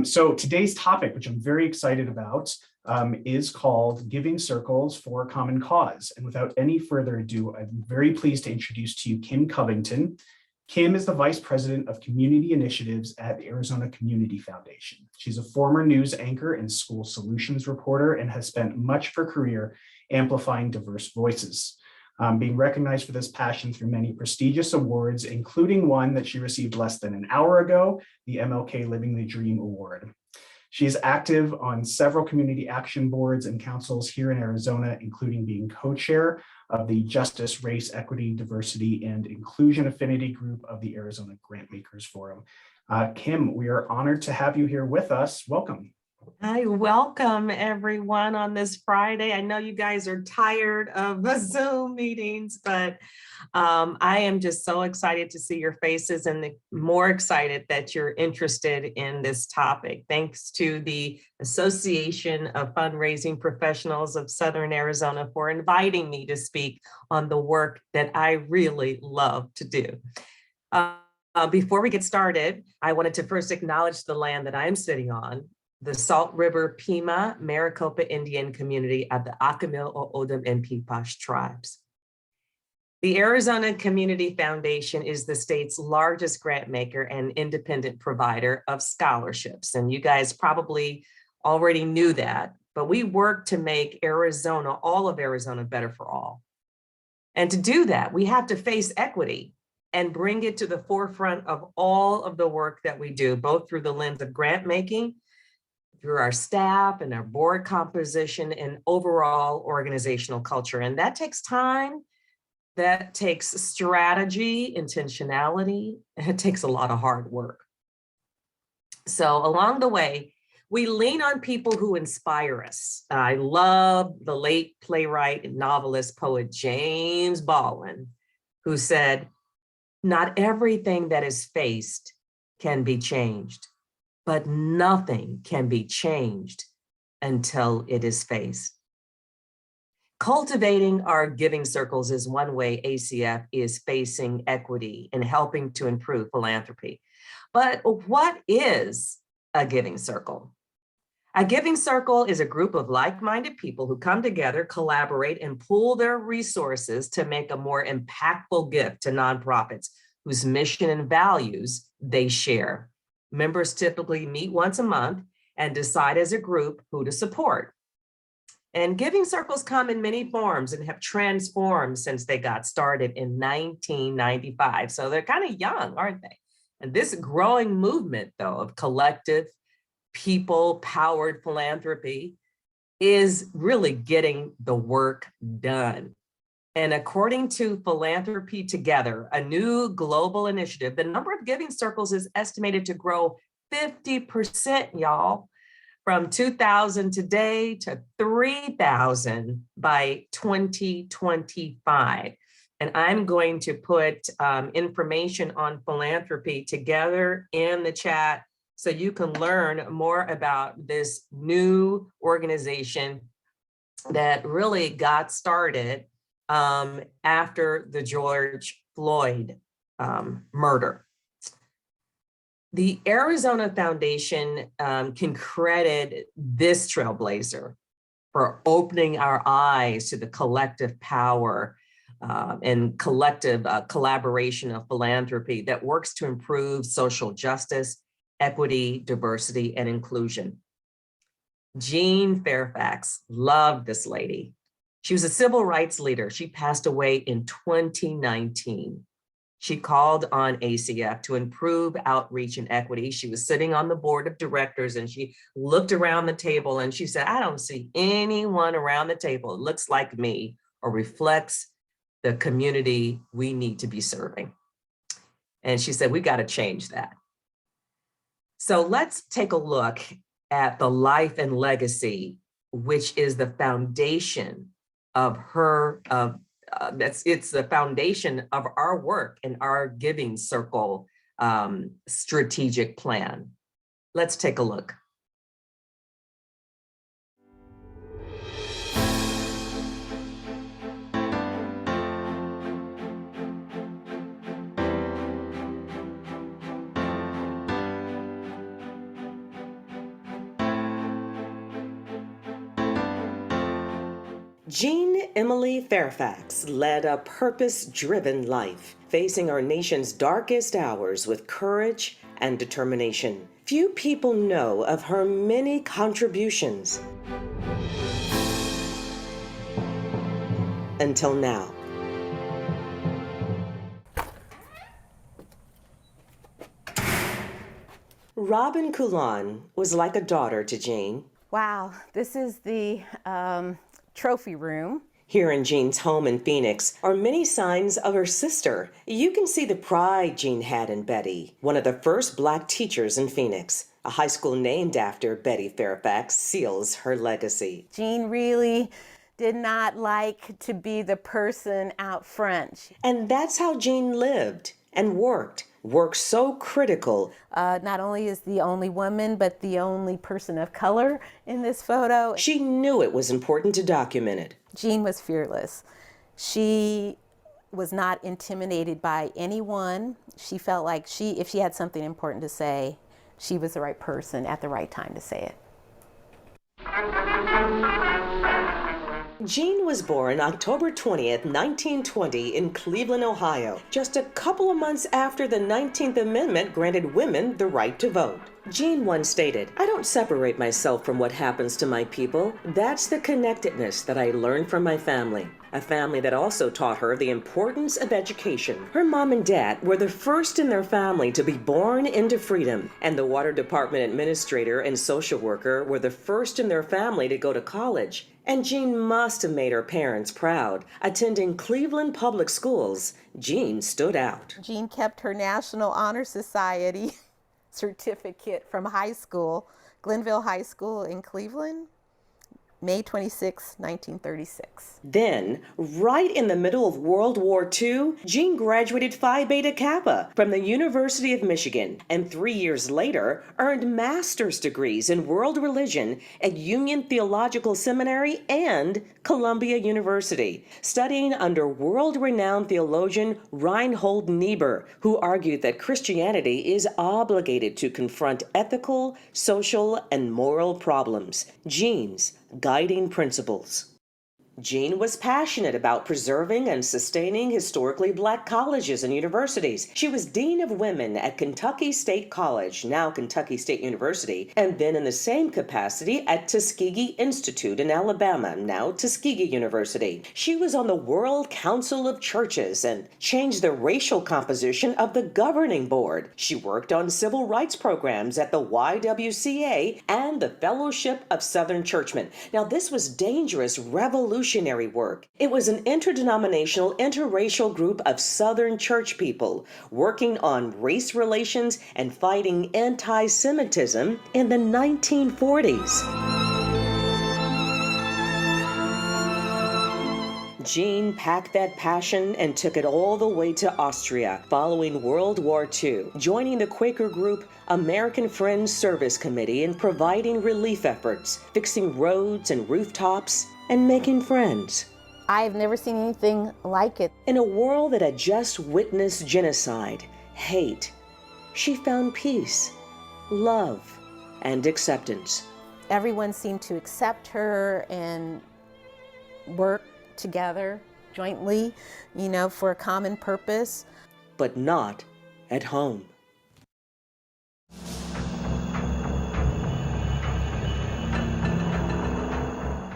So today's topic, which I'm very excited about, is called Giving Circles for a Common Cause. And without any further ado, I'm very pleased to introduce to you Kim Covington. Kim is the Vice President of Community Initiatives at the Arizona Community Foundation. She's a former news anchor and school solutions reporter and has spent much of her career amplifying diverse voices, being recognized for this passion through many prestigious awards, including one that she received less than an hour ago, the MLK Living the Dream Award. She is active on several community action boards and councils here in Arizona, including being co-chair of the Justice, Race, Equity, Diversity, and Inclusion Affinity Group of the Arizona Grantmakers Forum. Kim, we are honored to have you here with us. Welcome. Hi, welcome everyone on this Friday. I know you guys are tired of the Zoom meetings, but I am just so excited to see your faces and more excited that you're interested in this topic. Thanks to the Association of Fundraising Professionals of Southern Arizona for inviting me to speak on the work that I really love to do. Before we get started, I wanted to first acknowledge the land that I'm sitting on, the Salt River Pima Maricopa Indian community of the Acamil, O'odham, and Peepash tribes. The Arizona Community Foundation is the state's largest grant maker and independent provider of scholarships. And you guys probably already knew that, but we work to make Arizona, all of Arizona, better for all. And to do that, we have to face equity and bring it to the forefront of all of the work that we do, both through the lens of grant making, through our staff and our board composition and overall organizational culture. And that takes time, that takes strategy, intentionality, and it takes a lot of hard work. So along the way, we lean on people who inspire us. I love the late playwright and novelist poet James Baldwin, who said, "Not everything that is faced can be changed, but nothing can be changed until it is faced." Cultivating our giving circles is one way ACF is facing equity and helping to improve philanthropy. But what is a giving circle? A giving circle is a group of like-minded people who come together, collaborate, and pool their resources to make a more impactful gift to nonprofits whose mission and values they share. Members typically meet once a month and decide as a group who to support. And giving circles come in many forms and have transformed since they got started in 1995. So they're kind of young, aren't they? And this growing movement, though, of collective, people-powered philanthropy is really getting the work done. And according to Philanthropy Together, a new global initiative, the number of giving circles is estimated to grow 50%, y'all, from 2,000 today to 3,000 by 2025. And I'm going to put information on Philanthropy Together in the chat so you can learn more about this new organization that really got started after the George Floyd murder. The Arizona Foundation can credit this trailblazer for opening our eyes to the collective power and collective collaboration of philanthropy that works to improve social justice, equity, diversity, and inclusion. Jean Fairfax, loved this lady. She was a civil rights leader. She passed away in 2019. She called on ACF to improve outreach and equity. She was sitting on the board of directors and she looked around the table and she said, "I don't see anyone around the table that looks like me or reflects the community we need to be serving." And she said, "We got to change that." So let's take a look at the life and legacy, which is the foundation of her, it's the foundation of our work and our giving circle strategic plan. Let's take a look. Jean Emily Fairfax led a purpose-driven life, facing our nation's darkest hours with courage and determination. Few people know of her many contributions until now. Robin Coulon was like a daughter to Jean. Wow, this is the trophy room. Here in Jean's home in Phoenix are many signs of her sister. You can see the pride Jean had in Betty, one of the first Black teachers in Phoenix. A high school named after Betty Fairfax seals her legacy. Jean really did not like to be the person out front. And that's how Jean lived and worked so critical. Not only is the only woman, but the only person of color in this photo. She knew it was important to document it. Jean was fearless. She was not intimidated by anyone. She felt like if she had something important to say, she was the right person at the right time to say it. Jean was born October 20th, 1920 in Cleveland, Ohio, just a couple of months after the 19th Amendment granted women the right to vote. Jean once stated, "I don't separate myself from what happens to my people. That's the connectedness that I learned from my family." A family that also taught her the importance of education. Her mom and dad were the first in their family to be born into freedom, and the water department administrator and social worker were the first in their family to go to college. And Jean must have made her parents proud. Attending Cleveland public schools, Jean stood out. Jean kept her National Honor Society certificate from high school, Glenville High School in Cleveland, May 26, 1936. Then, right in the middle of World War II, Jean graduated Phi Beta Kappa from the University of Michigan, and 3 years later earned master's degrees in world religion at Union Theological Seminary and Columbia University, studying under world-renowned theologian Reinhold Niebuhr, who argued that Christianity is obligated to confront ethical, social, and moral problems. Jean's guiding principles. Jean was passionate about preserving and sustaining historically Black colleges and universities. She was Dean of Women at Kentucky State College, now Kentucky State University, and then in the same capacity at Tuskegee Institute in Alabama, now Tuskegee University. She was on the World Council of Churches and changed the racial composition of the governing board. She worked on civil rights programs at the YWCA and the Fellowship of Southern Churchmen. Now, this was dangerous, revolutionary work. It was an interdenominational, interracial group of Southern church people working on race relations and fighting anti-Semitism in the 1940s. Jean packed that passion and took it all the way to Austria following World War II, joining the Quaker group American Friends Service Committee in providing relief efforts, fixing roads and rooftops, and making friends. I have never seen anything like it. In a world that had just witnessed genocide, hate, she found peace, love, and acceptance. Everyone seemed to accept her and work together jointly, for a common purpose. But not at home.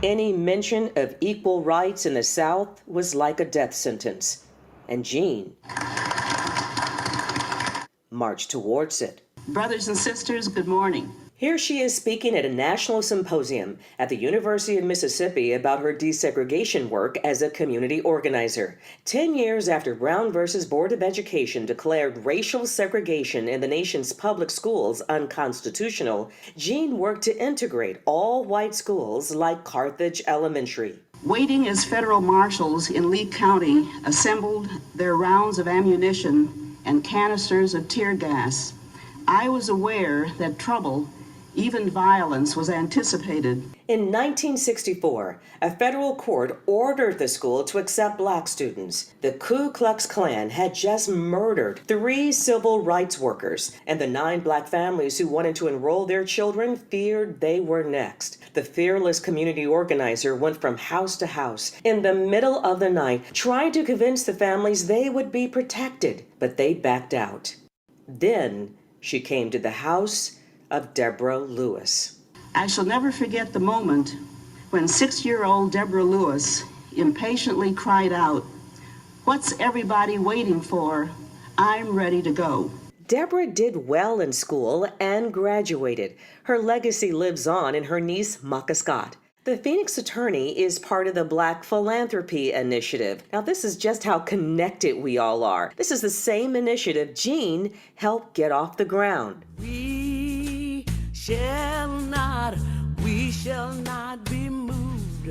Any mention of equal rights in the South was like a death sentence, and Jean marched towards it. Brothers and sisters, good morning. Here she is speaking at a national symposium at the University of Mississippi about her desegregation work as a community organizer. 10 years after Brown versus Board of Education declared racial segregation in the nation's public schools unconstitutional, Jean worked to integrate all white schools like Carthage Elementary. Waiting as federal marshals in Lee County assembled their rounds of ammunition and canisters of tear gas, I was aware that trouble Even violence was anticipated. In 1964, a federal court ordered the school to accept black students. The Ku Klux Klan had just murdered 3 civil rights workers, and the 9 black families who wanted to enroll their children feared they were next. The fearless community organizer went from house to house in the middle of the night, trying to convince the families they would be protected, but they backed out. Then she came to the house of Deborah Lewis. I shall never forget the moment when 6-year-old Deborah Lewis impatiently cried out, "What's everybody waiting for? I'm ready to go." Deborah did well in school and graduated. Her legacy lives on in her niece, Maka Scott. The Phoenix attorney is part of the Black Philanthropy Initiative. Now, this is just how connected we all are. This is the same initiative Jean helped get off the ground. We shall not be moved.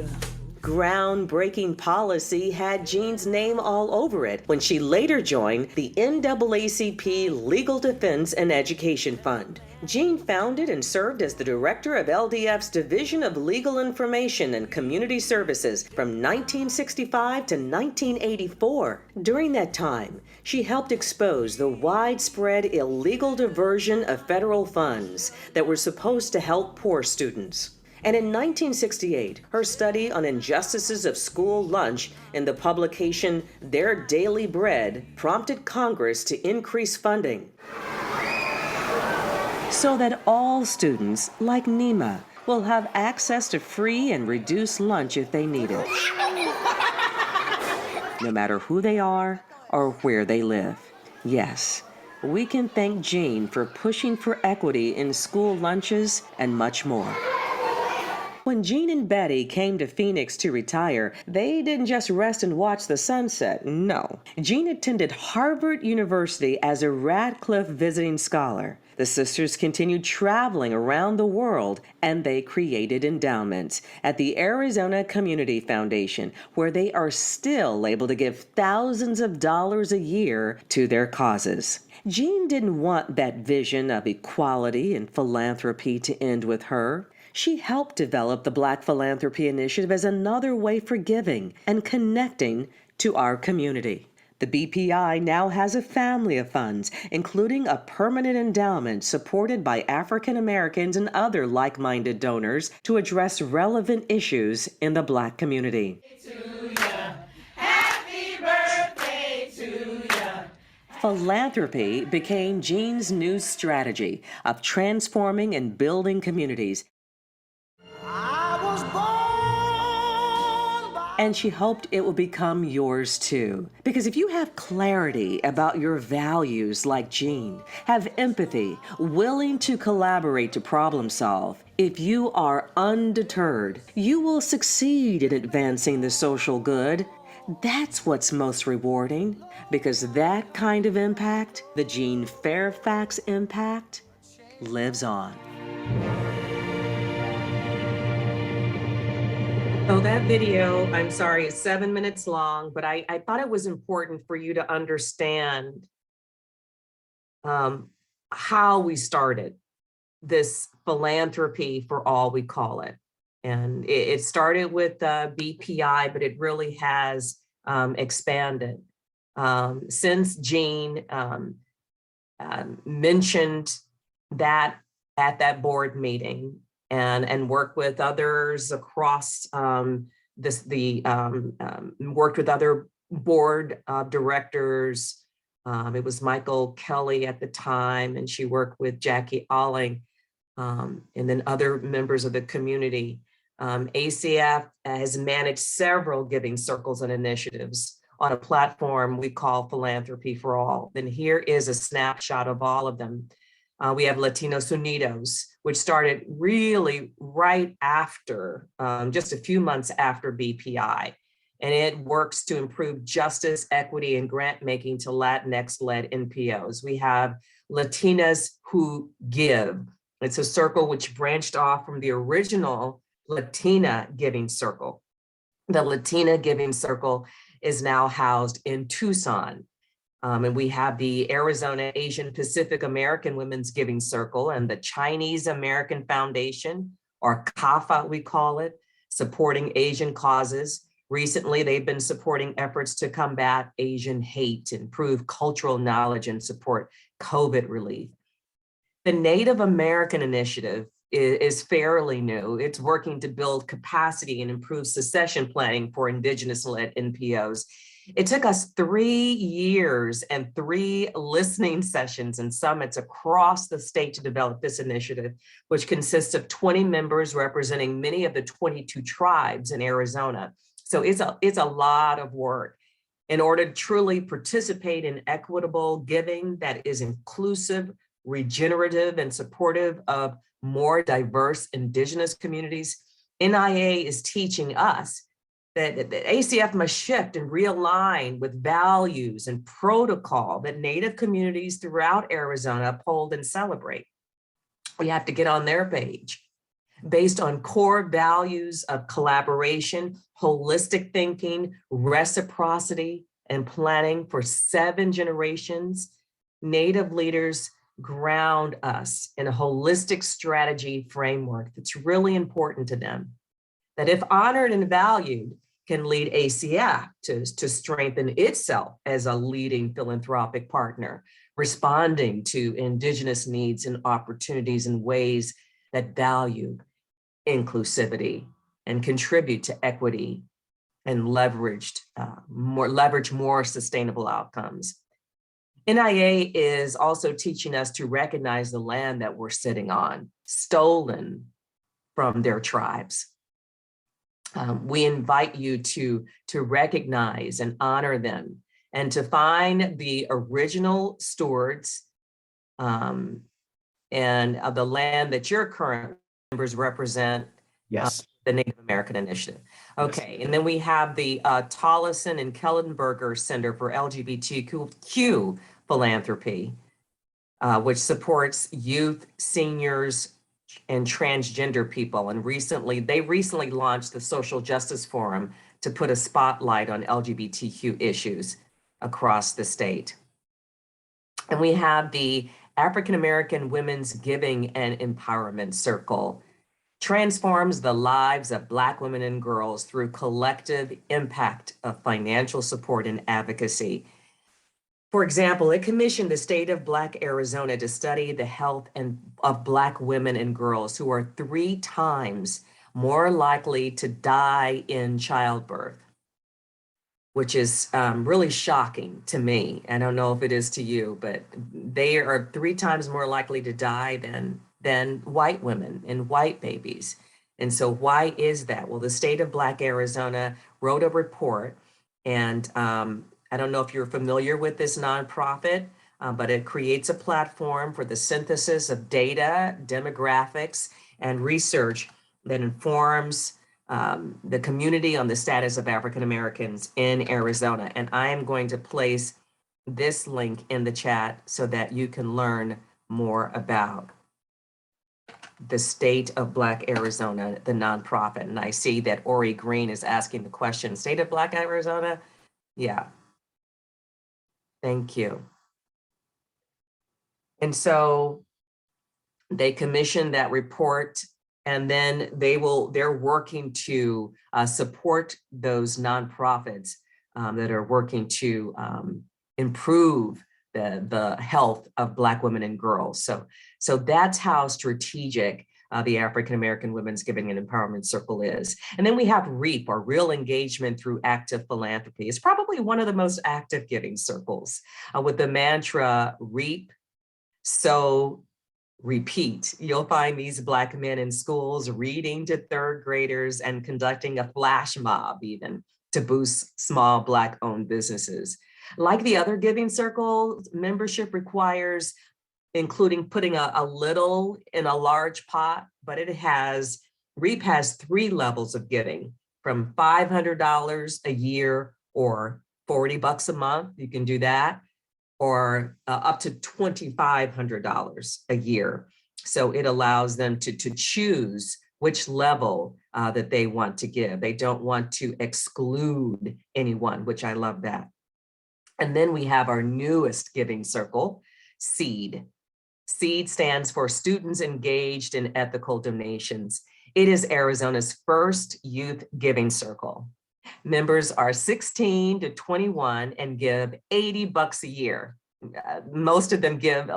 Groundbreaking policy had Jean's name all over it when she later joined the NAACP Legal Defense and Education Fund. Jean founded and served as the director of LDF's Division of Legal Information and Community Services from 1965 to 1984. During that time, she helped expose the widespread illegal diversion of federal funds that were supposed to help poor students. And in 1968, her study on injustices of school lunch in the publication Their Daily Bread prompted Congress to increase funding so that all students, like Nima, will have access to free and reduced lunch if they need it, no matter who they are or where they live. Yes, we can thank Jean for pushing for equity in school lunches and much more. When Jean and Betty came to Phoenix to retire, they didn't just rest and watch the sunset. No. Jean attended Harvard University as a Radcliffe visiting scholar. The sisters continued traveling around the world, and they created endowments at the Arizona Community Foundation, where they are still able to give thousands of dollars a year to their causes. Jean didn't want that vision of equality and philanthropy to end with her. She helped develop the Black Philanthropy Initiative as another way for giving and connecting to our community. The BPI now has a family of funds, including a permanent endowment supported by African Americans and other like-minded donors to address relevant issues in the Black community. Happy birthday to ya. Philanthropy became Jean's new strategy of transforming and building communities. And she hoped it would become yours too. Because if you have clarity about your values like Jean, have empathy, willing to collaborate to problem solve, if you are undeterred, you will succeed in advancing the social good. That's what's most rewarding, because that kind of impact, the Jean Fairfax impact, lives on. So that video, I'm sorry, is 7 minutes long, but I thought it was important for you to understand how we started this philanthropy for all, we call it. And it started with BPI, but it really has expanded. Since Jean mentioned that at that board meeting, and worked with others across worked with other board directors. It was Michael Kelly at the time, and she worked with Jackie Alling, and then other members of the community. ACF has managed several giving circles and initiatives on a platform we call Philanthropy for All. And here is a snapshot of all of them. We have Latinos Unidos, which started really right after, just a few months after BPI. And it works to improve justice, equity, and grant making to Latinx-led NPOs. We have Latinas Who Give. It's a circle which branched off from the original Latina Giving Circle. The Latina Giving Circle is now housed in Tucson. And we have the Arizona Asian Pacific American Women's Giving Circle and the Chinese American Foundation, or CAFA we call it, supporting Asian causes. Recently, they've been supporting efforts to combat Asian hate, improve cultural knowledge, and support COVID relief. The Native American Initiative is fairly new. It's working to build capacity and improve succession planning for Indigenous-led NPOs. It took us 3 years and 3 listening sessions and summits across the state to develop this initiative, which consists of 20 members representing many of the 22 tribes in Arizona. So it's a lot of work in order to truly participate in equitable giving that is inclusive, regenerative, and supportive of more diverse Indigenous communities. NIA is teaching us that ACF must shift and realign with values and protocol that Native communities throughout Arizona uphold and celebrate. We have to get on their page. Based on core values of collaboration, holistic thinking, reciprocity, and planning for 7 generations, Native leaders ground us in a holistic strategy framework that's really important to them, that if honored and valued, can lead ACF to strengthen itself as a leading philanthropic partner, responding to Indigenous needs and opportunities in ways that value inclusivity and contribute to equity and leverage more sustainable outcomes. NIA is also teaching us to recognize the land that we're sitting on, stolen from their tribes. We invite you to recognize and honor them and to find the original stewards and of the land that your current members represent. Yes. The Native American Initiative. Okay, yes. And then we have the Tollison and Kellenberger Center for LGBTQ Philanthropy, which supports youth, seniors, and transgender people. And they recently launched the Social Justice Forum to put a spotlight on LGBTQ issues across the state. And we have the African American Women's Giving and Empowerment Circle, transforms the lives of Black women and girls through collective impact of financial support and advocacy. For example, it commissioned the state of Black Arizona to study the health of Black women and girls who are 3 times more likely to die in childbirth, which is really shocking to me. I don't know if it is to you, but they are 3 times more likely to die than white women and white babies. And so why is that? Well, the state of Black Arizona wrote a report, and I don't know if you're familiar with this nonprofit, but it creates a platform for the synthesis of data, demographics, and research that informs the community on the status of African Americans in Arizona. And I am going to place this link in the chat so that you can learn more about the state of Black Arizona, the nonprofit. And I see that Ori Green is asking the question, state of Black Arizona? Yeah. Thank you. And so they commissioned that report, and then they're working to support those nonprofits that are working to improve the health of Black women and girls. So that's how strategic the African American Women's Giving and Empowerment Circle is. And then we have REAP, or Real Engagement Through Active Philanthropy. It's probably one of the most active giving circles with the mantra REAP, sow, repeat. You'll find these Black men in schools reading to 3rd graders and conducting a flash mob even to boost small Black-owned businesses. Like the other giving circles, membership requires including putting a little in a large pot, but REAP has 3 levels of giving, from $500 a year or $40 a month, you can do that, or up to $2,500 a year. So it allows them to choose which level that they want to give. They don't want to exclude anyone, which I love that. And then we have our newest giving circle, SEED. SEED stands for Students Engaged in Ethical Donations. It is Arizona's first youth giving circle. Members are 16 to 21 and give $80 a year. Most of them give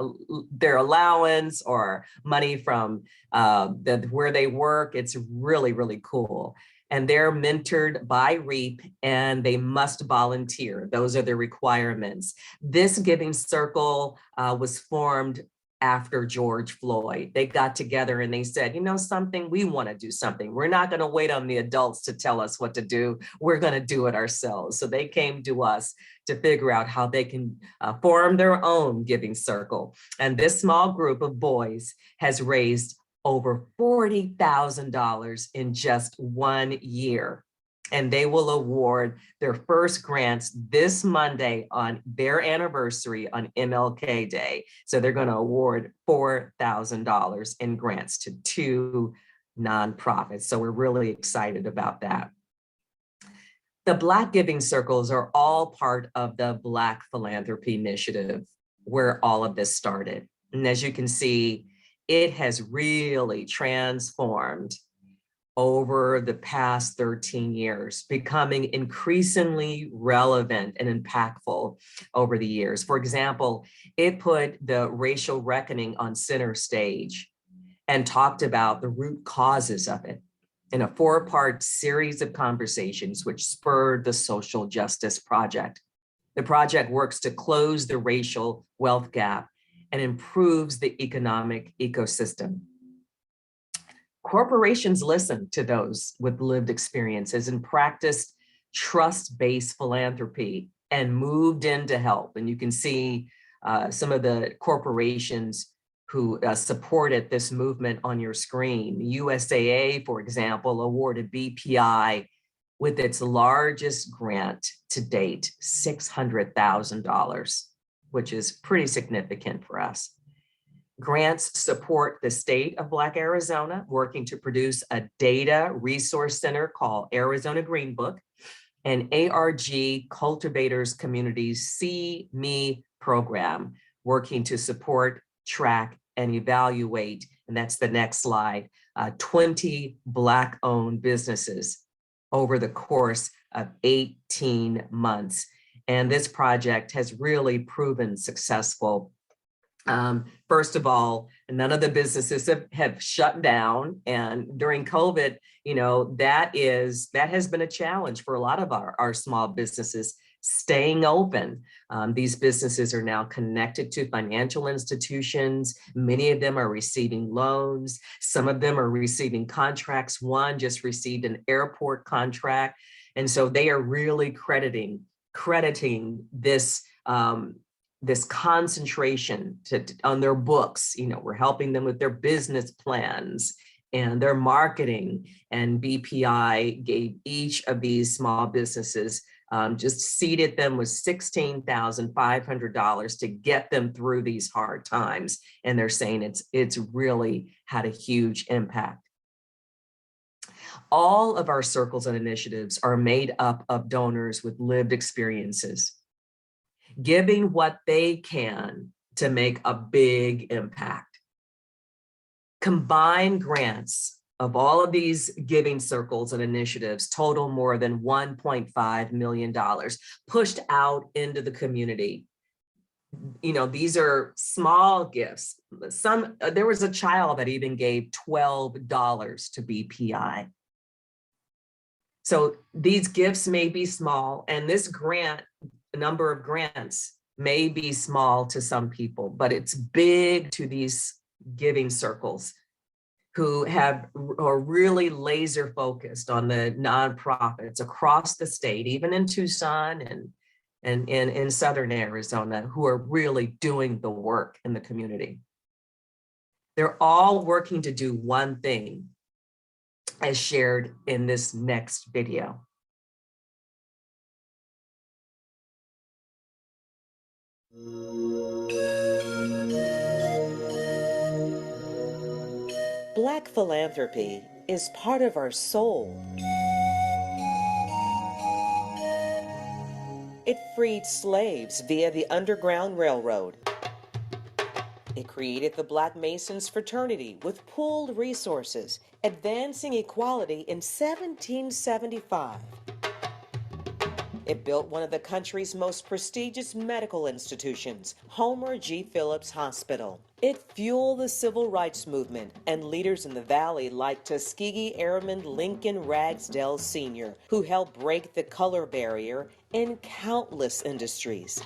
their allowance or money from where they work. It's really, really cool. And they're mentored by REAP, and they must volunteer. Those are the requirements. This giving circle was formed after George Floyd. They got together and they said, you know something, we want to do something. We're not going to wait on the adults to tell us what to do. We're going to do it ourselves. So they came to us to figure out how they can form their own giving circle. And this small group of boys has raised over $40,000 in just 1 year. And they will award their first grants this Monday on their anniversary on MLK Day. So they're going to award $4,000 in grants to 2 nonprofits. So we're really excited about that. The Black Giving Circles are all part of the Black Philanthropy Initiative, where all of this started. And as you can see, it has really transformed over the past 13 years, becoming increasingly relevant and impactful over the years. For example, it put the racial reckoning on center stage and talked about the root causes of it in a 4-part series of conversations, which spurred the Social Justice Project. The project works to close the racial wealth gap and improves the economic ecosystem. Corporations listen to those with lived experiences and practiced trust-based philanthropy and moved in to help. And you can see some of the corporations who supported this movement on your screen. USAA, for example, awarded BPI with its largest grant to date, $600,000, which is pretty significant for us. Grants support the state of Black Arizona, working to produce a data resource center called Arizona Green Book, and ARG Cultivators Communities See Me program, working to support, track, and evaluate, and that's the next slide, 20 Black-owned businesses over the course of 18 months. And this project has really proven successful. First of all, none of the businesses have shut down, and during COVID, you know, that has been a challenge for a lot of our small businesses staying open. These businesses are now connected to financial institutions. Many of them are receiving loans. Some of them are receiving contracts. One just received an airport contract, and so they are really crediting this this concentration on their books. You know, we're helping them with their business plans and their marketing. And BPI gave each of these small businesses, just seeded them with $16,500 to get them through these hard times. And they're saying it's really had a huge impact. All of our circles and initiatives are made up of donors with lived experiences, giving what they can to make a big impact. Combined grants of all of these giving circles and initiatives total more than $1.5 million pushed out into the community. You know, these are small gifts. There was a child that even gave $12 to BPI. So these gifts may be small, and this grant, number of grants may be small to some people, but it's big to these giving circles who are really laser focused on the nonprofits across the state, even in Tucson and in Southern Arizona, who are really doing the work in the community. They're all working to do one thing, as shared in this next video. Black philanthropy is part of our soul. It freed slaves via the Underground Railroad. It created the Black Masons fraternity with pooled resources, advancing equality in 1775. It built one of the country's most prestigious medical institutions, Homer G. Phillips Hospital. It fueled the civil rights movement and leaders in the valley like Tuskegee Airman Lincoln Ragsdale Sr., who helped break the color barrier in countless industries.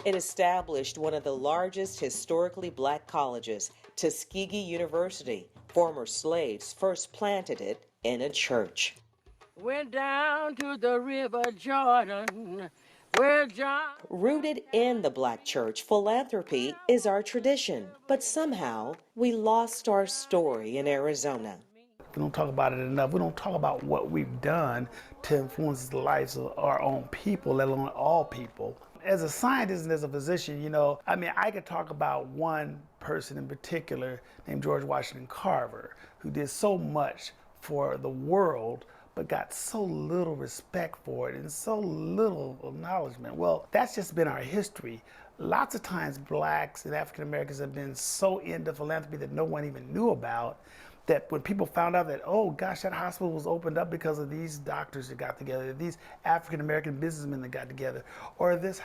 It established one of the largest historically Black colleges, Tuskegee University. Former slaves first planted it in a church. Went down to the river Jordan, where John... Rooted in the Black church, philanthropy is our tradition, but somehow we lost our story in Arizona. We don't talk about it enough. We don't talk about what we've done to influence the lives of our own people, let alone all people. As a scientist and as a physician, I could talk about one person in particular named George Washington Carver, who did so much for the world, but got so little respect for it and so little acknowledgement. Well, that's just been our history. Lots of times Blacks and African Americans have been so into philanthropy that no one even knew about, that when people found out that, oh gosh, that hospital was opened up because of these doctors that got together, these African American businessmen that got together, or this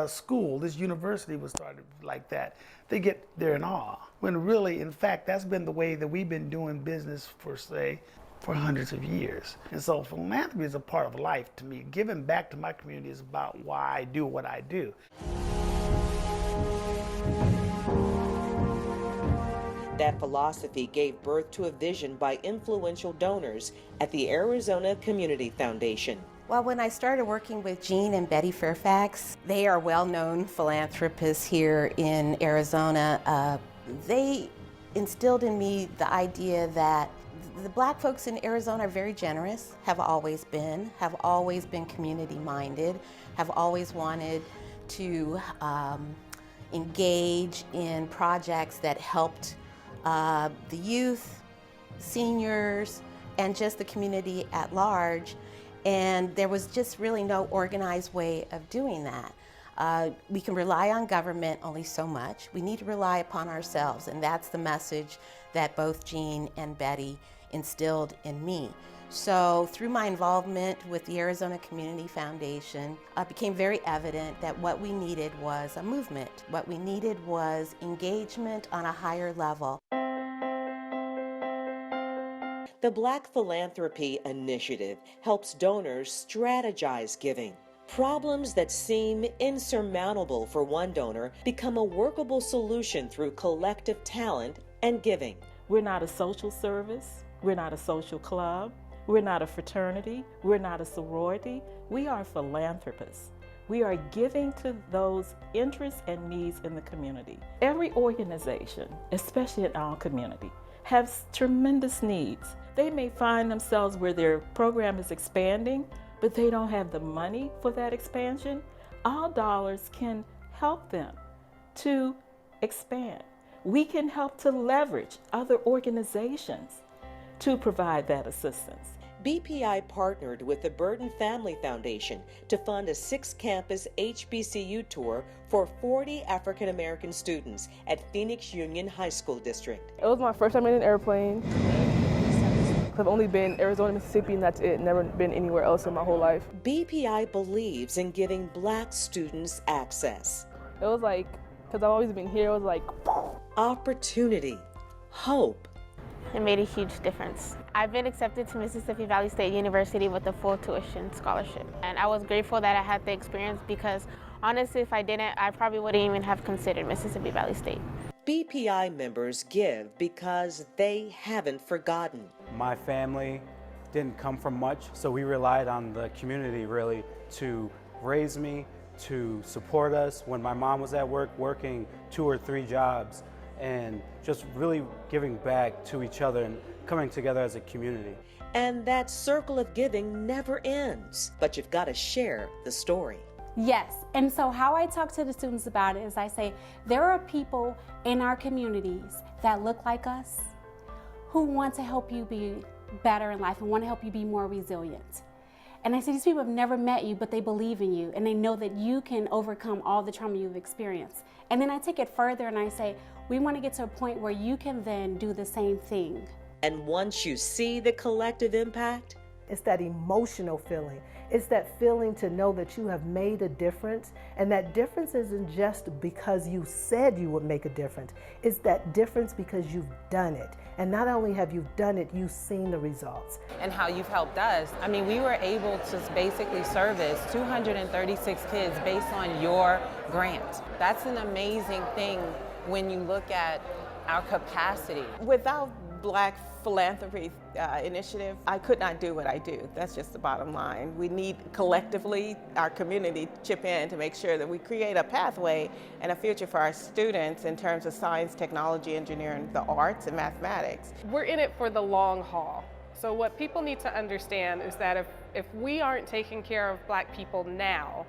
school, this university was started like that, they get there in awe. When really, in fact, that's been the way that we've been doing business for hundreds of years. And so philanthropy is a part of life to me. Giving back to my community is about why I do what I do. That philosophy gave birth to a vision by influential donors at the Arizona Community Foundation. Well, when I started working with Jean and Betty Fairfax, they are well-known philanthropists here in Arizona. They instilled in me the idea that the Black folks in Arizona are very generous, have always been community-minded, have always wanted to engage in projects that helped the youth, seniors, and just the community at large. And there was just really no organized way of doing that. We can rely on government only so much. We need to rely upon ourselves, and that's the message that both Jean and Betty instilled in me. So through my involvement with the Arizona Community Foundation, it became very evident that what we needed was a movement. What we needed was engagement on a higher level. The Black Philanthropy Initiative helps donors strategize giving. Problems that seem insurmountable for one donor become a workable solution through collective talent and giving. We're not a social service. We're not a social club. We're not a fraternity. We're not a sorority. We are philanthropists. We are giving to those interests and needs in the community. Every organization, especially in our community, has tremendous needs. They may find themselves where their program is expanding, but they don't have the money for that expansion. Our dollars can help them to expand. We can help to leverage other organizations to provide that assistance. BPI partnered with the Burton Family Foundation to fund a 6-campus HBCU tour for 40 African American students at Phoenix Union High School District. It was my first time in an airplane. I've only been Arizona, Mississippi, and that's it. Never been anywhere else in my whole life. BPI believes in giving Black students access. It was like, because I've always been here, it was like, opportunity, hope. It made a huge difference. I've been accepted to Mississippi Valley State University with a full tuition scholarship. And I was grateful that I had the experience because honestly, if I didn't, I probably wouldn't even have considered Mississippi Valley State. BPI members give because they haven't forgotten. My family didn't come from much, so we relied on the community really to raise me, to support us when my mom was at work working 2 or 3 jobs, and just really giving back to each other and coming together as a community. And that circle of giving never ends, but you've got to share the story. Yes, and so how I talk to the students about it is I say, there are people in our communities that look like us who want to help you be better in life and want to help you be more resilient. And I say, these people have never met you, but they believe in you, and they know that you can overcome all the trauma you've experienced. And then I take it further and I say, we want to get to a point where you can then do the same thing. And once you see the collective impact, it's that emotional feeling. It's that feeling to know that you have made a difference, and that difference isn't just because you said you would make a difference. It's that difference because you've done it. And not only have you done it, you've seen the results. And how you've helped us. I mean, we were able to basically service 236 kids based on your grant. That's an amazing thing when you look at our capacity. Without Black Philanthropy Initiative, I could not do what I do. That's just the bottom line. We need collectively our community to chip in to make sure that we create a pathway and a future for our students in terms of science, technology, engineering, the arts, and mathematics. We're in it for the long haul. So what people need to understand is that if we aren't taking care of Black people now,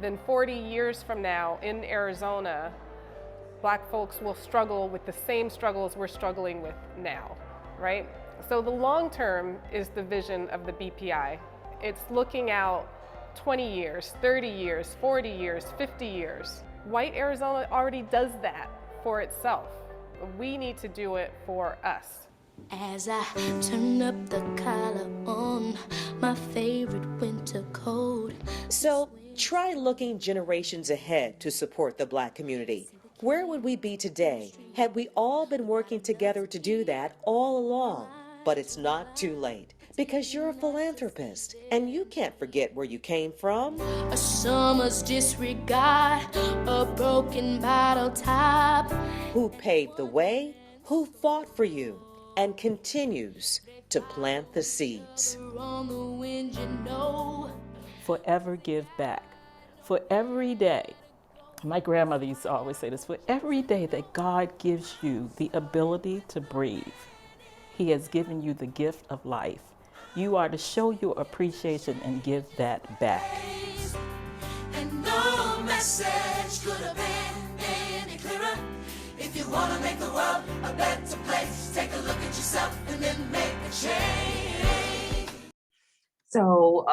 then 40 years from now in Arizona, Black folks will struggle with the same struggles we're struggling with now, right? So the long term is the vision of the BPI. It's looking out 20 years, 30 years, 40 years, 50 years. White Arizona already does that for itself. We need to do it for us. As I turn up the collar on my favorite winter coat. So try looking generations ahead to support the Black community. Where would we be today had we all been working together to do that all along? But it's not too late, because you're a philanthropist and you can't forget where you came from. A summer's disregard, a broken bottle top. Who paved the way, who fought for you, and continues to plant the seeds. On the wind, you know. Forever give back. For every day, my grandmother used to always say this, for every day that God gives you the ability to breathe, He has given you the gift of life. You are to show your appreciation and give that back. And no message could have been any clearer. If you want to make the world a better place, take a look at yourself and then make a change. So,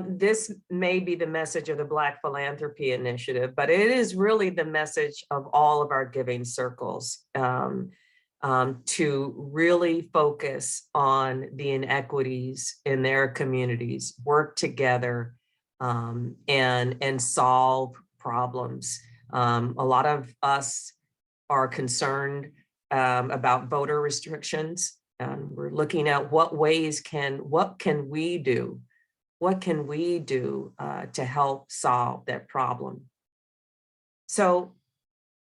this may be the message of the Black Philanthropy Initiative, but it is really the message of all of our giving circles to really focus on the inequities in their communities, work together, and solve problems. A lot of us are concerned about voter restrictions. We're looking at what can we do? What can we do to help solve that problem? So,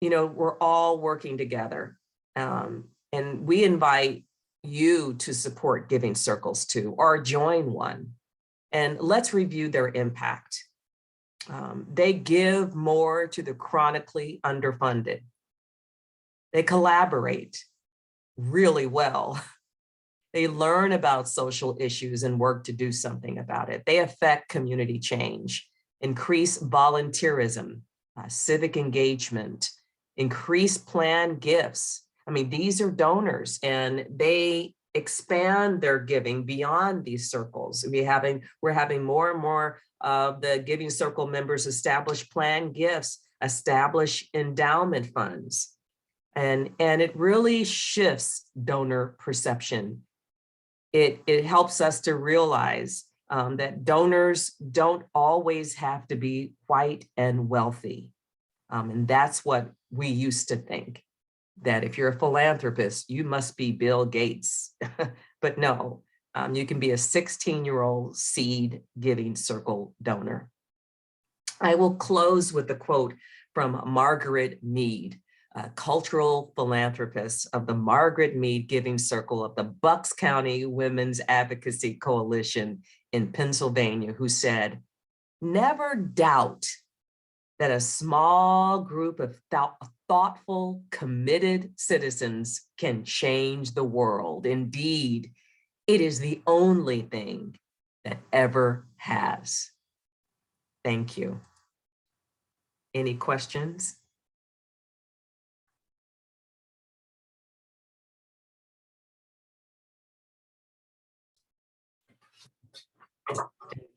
we're all working together. And we invite you to support Giving Circles too, or join one. And let's review their impact. They give more to the chronically underfunded. They collaborate really well. They learn about social issues and work to do something about it. They affect community change, increase volunteerism, civic engagement, increase planned gifts. I mean, these are donors and they expand their giving beyond these circles. We're having more and more of the Giving Circle members establish planned gifts, establish endowment funds. And it really shifts donor perception. It helps us to realize that donors don't always have to be white and wealthy. And that's what we used to think, that if you're a philanthropist, you must be Bill Gates. But no, you can be a 16-year-old seed Giving Circle donor. I will close with a quote from Margaret Mead, a cultural philanthropist of the Margaret Mead Giving Circle of the Bucks County Women's Advocacy Coalition in Pennsylvania, who said, "Never doubt that a small group of thoughtful, committed citizens can change the world. Indeed, it is the only thing that ever has." Thank you. Any questions? Thank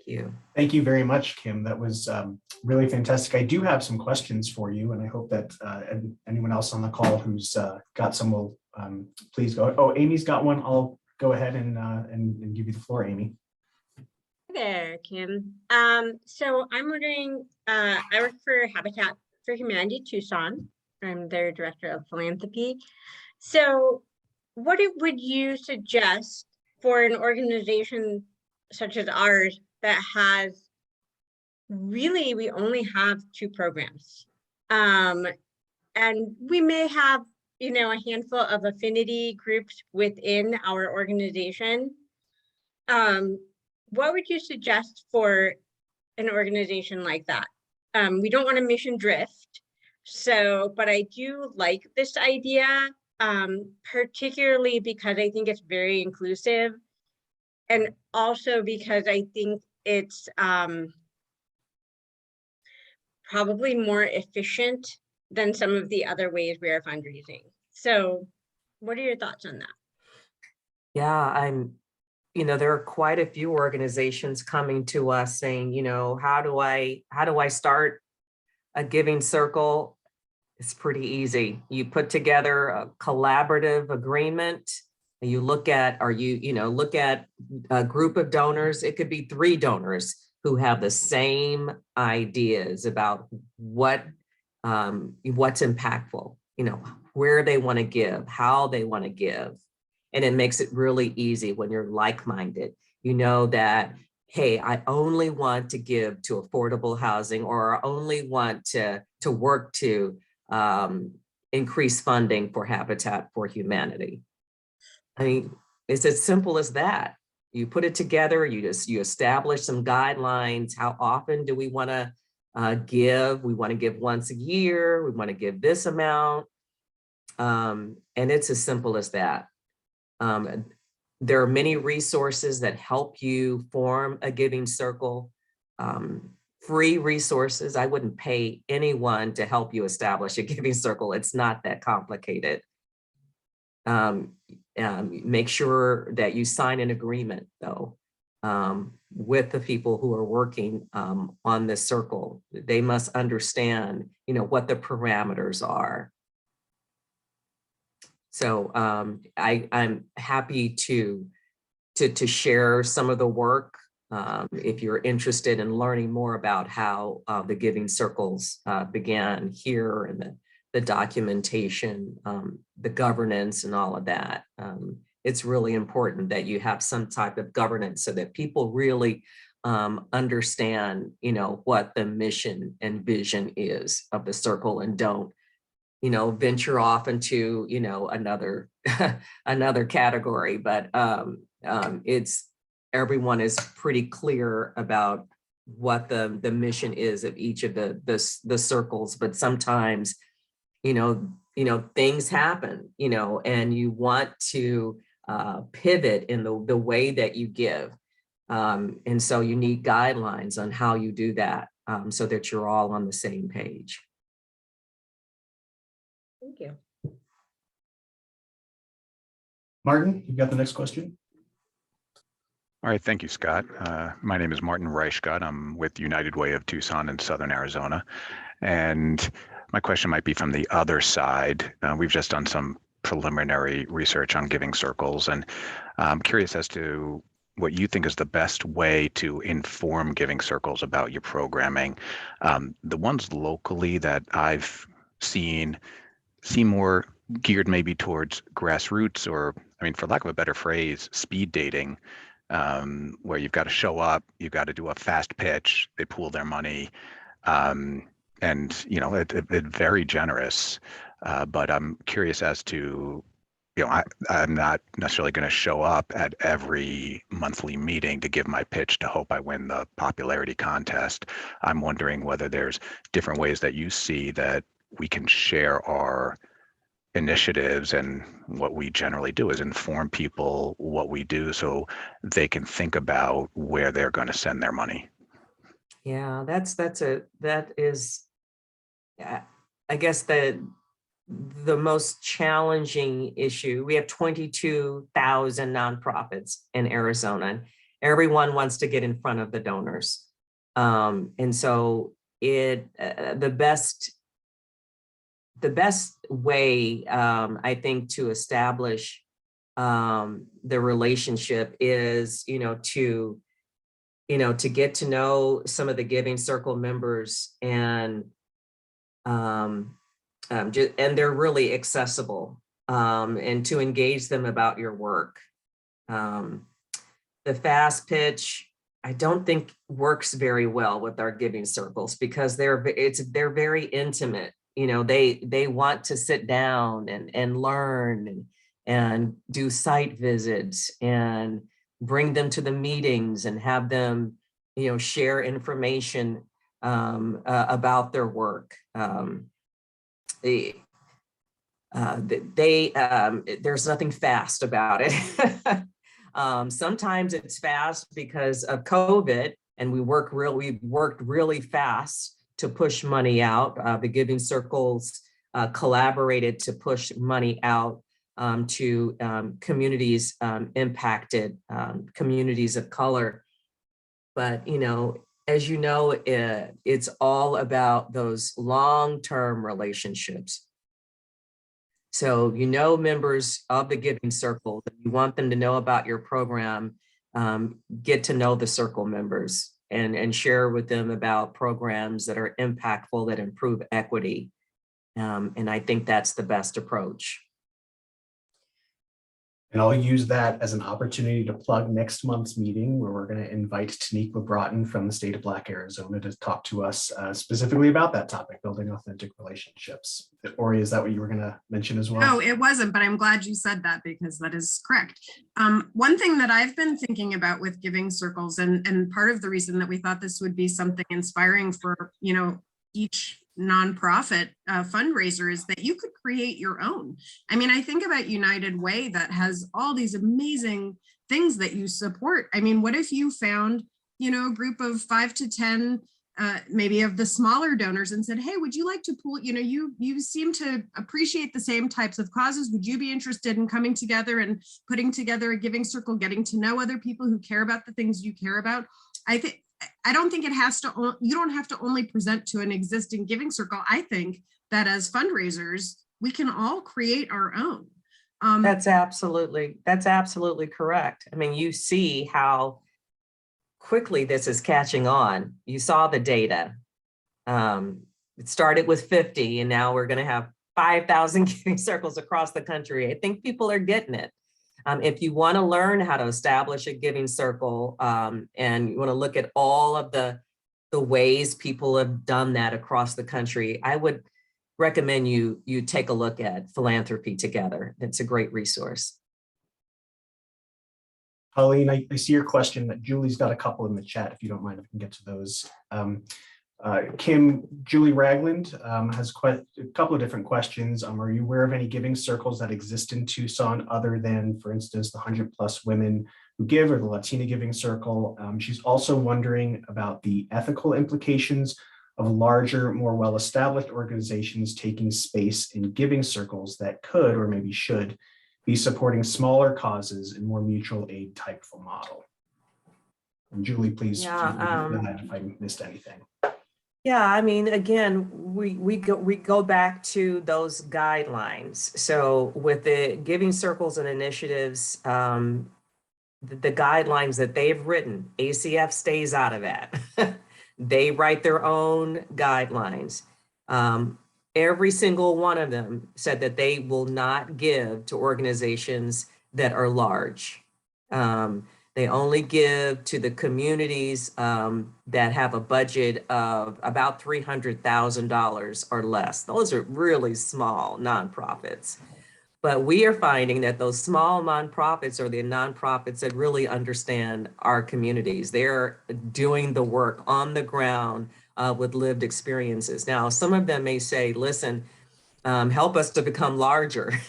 you. Thank you very much, Kim. That was really fantastic. I do have some questions for you, and I hope that anyone else on the call who's got some will please go. Oh, Amy's got one. I'll go ahead and give you the floor, Amy. Hi there, Kim. So I'm wondering, I work for Habitat for Humanity Tucson. I'm their director of philanthropy. So what would you suggest for an organization such as ours that has really, we only have 2 programs, and we may have, you know, a handful of affinity groups within our organization. What would you suggest for an organization like that? We don't want to mission drift, so, but I do like this idea, particularly because I think it's very inclusive, and also because I think it's probably more efficient than some of the other ways we are fundraising. So what are your thoughts on that? Yeah, there are quite a few organizations coming to us saying, how do I start a giving circle? It's pretty easy. You put together a collaborative agreement. And you look at, look at a group of donors. It could be 3 donors who have the same ideas about what's impactful, where they want to give, how they want to give. And it makes it really easy when you're like-minded. You know that, hey, I only want to give to affordable housing, or I only want to work to increase funding for Habitat for Humanity. I mean, it's as simple as that. You put it together, you establish some guidelines. How often do we want to give? We want to give once a year. We want to give this amount. And it's as simple as that. There are many resources that help you form a giving circle. Free resources. I wouldn't pay anyone to help you establish a giving circle. It's not that complicated. Make sure that you sign an agreement, though, with the people who are working on this circle. They must understand, what the parameters are. So I'm happy to share some of the work if you're interested in learning more about how the giving circles began here, and the documentation, the governance and all of that. It's really important that you have some type of governance so that people really understand, what the mission and vision is of the circle, and don't, venture off into, another another category. But everyone is pretty clear about what the mission is of each of the circles. But sometimes, things happen, and you want to pivot in the way that you give. And so you need guidelines on how you do that, so that you're all on the same page. Thank you. Martin, you've got the next question. All right, thank you, Scott. My name is Martin Reichgott. I'm with United Way of Tucson in Southern Arizona. And my question might be from the other side. We've just done some preliminary research on giving circles, and I'm curious as to what you think is the best way to inform giving circles about your programming. The ones locally that I've seen seem more geared maybe towards grassroots, or, for lack of a better phrase, speed dating, where you've got to show up, you've got to do a fast pitch, they pool their money, and it's very generous. But I'm curious as to, I'm not necessarily going to show up at every monthly meeting to give my pitch to hope I win the popularity contest. I'm wondering whether there's different ways that you see that we can share our initiatives, and what we generally do is inform people what we do so they can think about where they're going to send their money. Yeah, that is, I guess, the most challenging issue. We have 22,000 nonprofits in Arizona, Everyone wants to get in front of the donors. And so the best way, I think, to establish the relationship is, to get to know some of the Giving Circle members, and they're really accessible, and to engage them about your work. The fast pitch, I don't think works very well with our Giving Circles, because they're very intimate. They want to sit down and learn and do site visits and bring them to the meetings and have them, share information about their work. There's nothing fast about it. Sometimes it's fast because of COVID, and we worked really fast to push money out. The Giving Circles collaborated to push money out to communities impacted, communities of color. But, as you know, it's all about those long-term relationships. So, members of the Giving Circle, if you want them to know about your program, get to know the circle members and share with them about programs that are impactful, that improve equity. And I think that's the best approach. And I'll use that as an opportunity to plug next month's meeting, where we're going to invite Taniqua Broughton from the state of Black Arizona to talk to us specifically about that topic, building authentic relationships. Ori, is that what you were going to mention as well? No, it wasn't, but I'm glad you said that, because that is correct. One thing that I've been thinking about with Giving Circles, and part of the reason that we thought this would be something inspiring for, each nonprofit fundraiser, is that you could create your own. I mean, I think about United Way, that has all these amazing things that you support. I mean, what if you found, a group of 5 to 10, maybe of the smaller donors, and said, hey, would you like to pool, you seem to appreciate the same types of causes. Would you be interested in coming together and putting together a Giving Circle, getting to know other people who care about the things you care about? I don't think you don't have to only present to an existing Giving Circle. I think that as fundraisers, we can all create our own. That's absolutely correct. I mean, you see how quickly this is catching on. You saw the data. It started with 50, and now we're going to have 5,000 Giving Circles across the country. I think people are getting it. If you want to learn how to establish a Giving Circle, and you want to look at all of the ways people have done that across the country, I would recommend you take a look at Philanthropy Together. It's a great resource. Colleen, I see your question. That Julie's got a couple in the chat. If you don't mind, I can get to those. Julie Ragland has a couple of different questions. Are you aware of any Giving Circles that exist in Tucson other than, for instance, the 100+ Women Who Give or the Latina Giving Circle? She's also wondering about the ethical implications of larger, more well-established organizations taking space in Giving Circles that could, or maybe should, be supporting smaller causes in more mutual aid type of model. And Julie, please, if I missed anything. Yeah, I mean, again, we go back to those guidelines. So with the Giving Circles and initiatives, the guidelines that they've written, ACF stays out of that. They write their own guidelines. Every single one of them said that they will not give to organizations that are large. They only give to the communities that have a budget of about $300,000 or less. Those are really small nonprofits. But we are finding that those small nonprofits are the nonprofits that really understand our communities. They're doing the work on the ground with lived experiences. Now, some of them may say, listen, help us to become larger.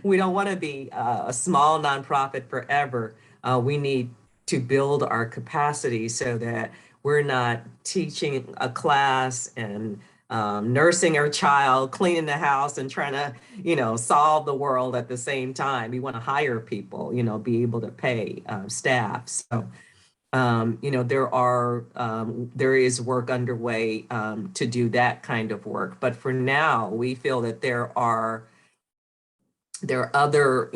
We don't want to be a small nonprofit forever. We need to build our capacity so that we're not teaching a class and nursing our child, cleaning the house, and trying to, solve the world at the same time. We want to hire people, be able to pay staff. So there is work underway to do that kind of work. But for now, we feel that there are other,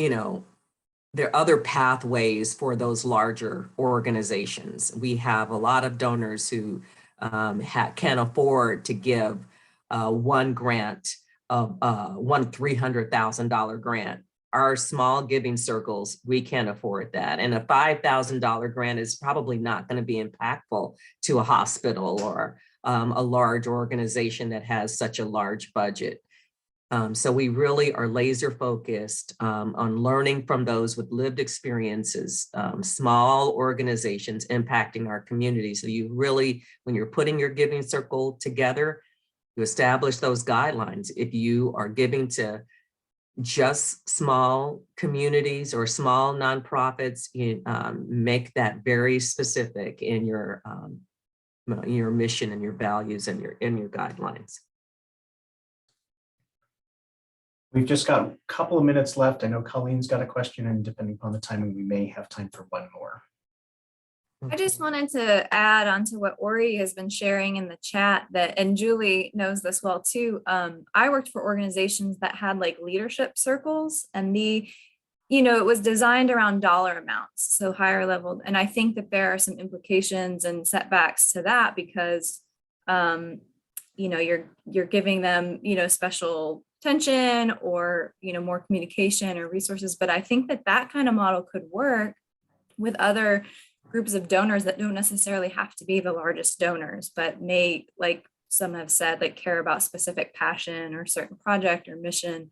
there are other pathways for those larger organizations. We have a lot of donors who can afford to give one grant of one $300,000 grant. Our small giving circles, we can't afford that. And a $5,000 grant is probably not going to be impactful to a hospital or a large organization that has such a large budget. So we really are laser focused on learning from those with lived experiences, small organizations impacting our community. So you really, when you're putting your giving circle together, you establish those guidelines. If you are giving to just small communities or small nonprofits, make that very specific in your mission and your values and your guidelines. We've just got a couple of minutes left. I know Colleen's got a question, and depending upon the timing, we may have time for one more. I just wanted to add on to what Ori has been sharing in the chat, that, and Julie knows this well too. I worked for organizations that had like leadership circles, and it was designed around dollar amounts, so higher level. And I think that there are some implications and setbacks to that because, you're giving them, special attention or, more communication or resources. But I think that kind of model could work with other groups of donors that don't necessarily have to be the largest donors, but may, like some have said, like care about specific passion or certain project or mission.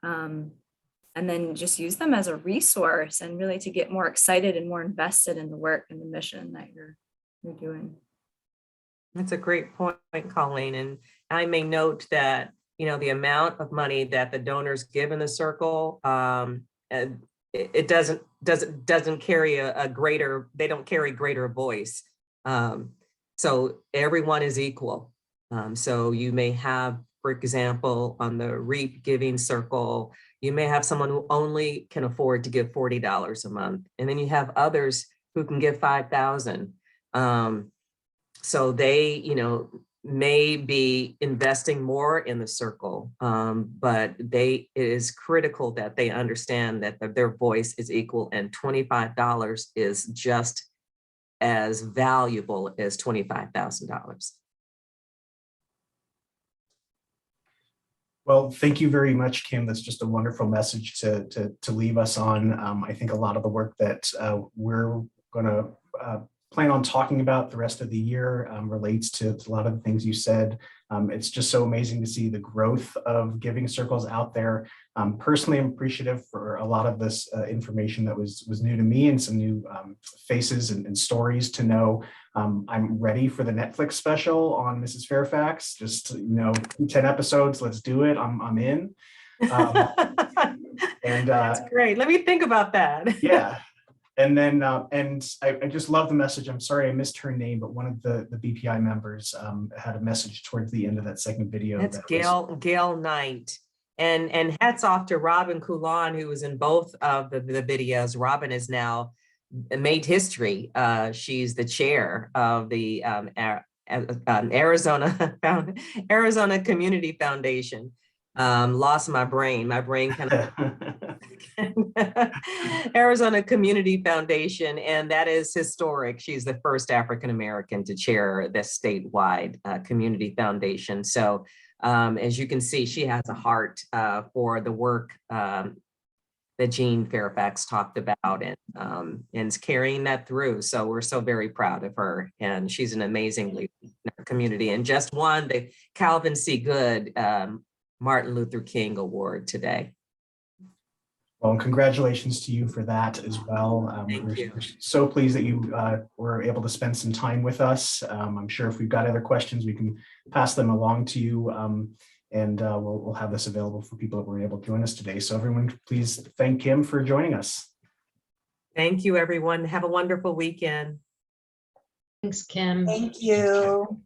And then just use them as a resource and really to get more excited and more invested in the work and the mission that you're doing. That's a great point, Colleen. And I may note that, the amount of money that the donors give in the circle, it doesn't carry a greater, they don't carry greater voice. So everyone is equal. So you may have, for example, on the REAP giving circle, you may have someone who only can afford to give $40 a month. And then you have others who can give $5,000. So they, may be investing more in the circle, but it is critical that they understand that their voice is equal, and $25 is just as valuable as $25,000. Well, thank you very much, Kim. That's just a wonderful message to leave us on. I think a lot of the work that we're going to plan on talking about the rest of the year relates to a lot of the things you said. It's just so amazing to see the growth of giving circles out there. Personally, I'm appreciative for a lot of this information that was new to me, and some new faces and stories to know. I'm ready for the Netflix special on Mrs. Fairfax. Just 10 episodes, let's do it. I'm in. And that's great. Let me think about that. Yeah. And then, and I just love the message. I'm sorry I missed her name, but one of the BPI members had a message towards the end of that second video. That's Gail Knight. And hats off to Robin Coulon, who was in both of the videos. Robin is now made history. She's the chair of the Arizona Community Foundation. Lost my brain. My brain kind of Arizona Community Foundation, and that is historic. She's the first African-American to chair this statewide community foundation. So as you can see, she has a heart for the work that Jean Fairfax talked about, and is carrying that through. So we're so very proud of her, and she's an amazing leader in our community, and just won the Calvin C. Good Martin Luther King Award today. Well, congratulations to you for that as well. We're so pleased that you were able to spend some time with us. I'm sure if we've got other questions, we can pass them along to you, and we'll have this available for people that were able to join us today. So everyone, please thank Kim for joining us. Thank you, everyone. Have a wonderful weekend. Thanks, Kim. Thank you.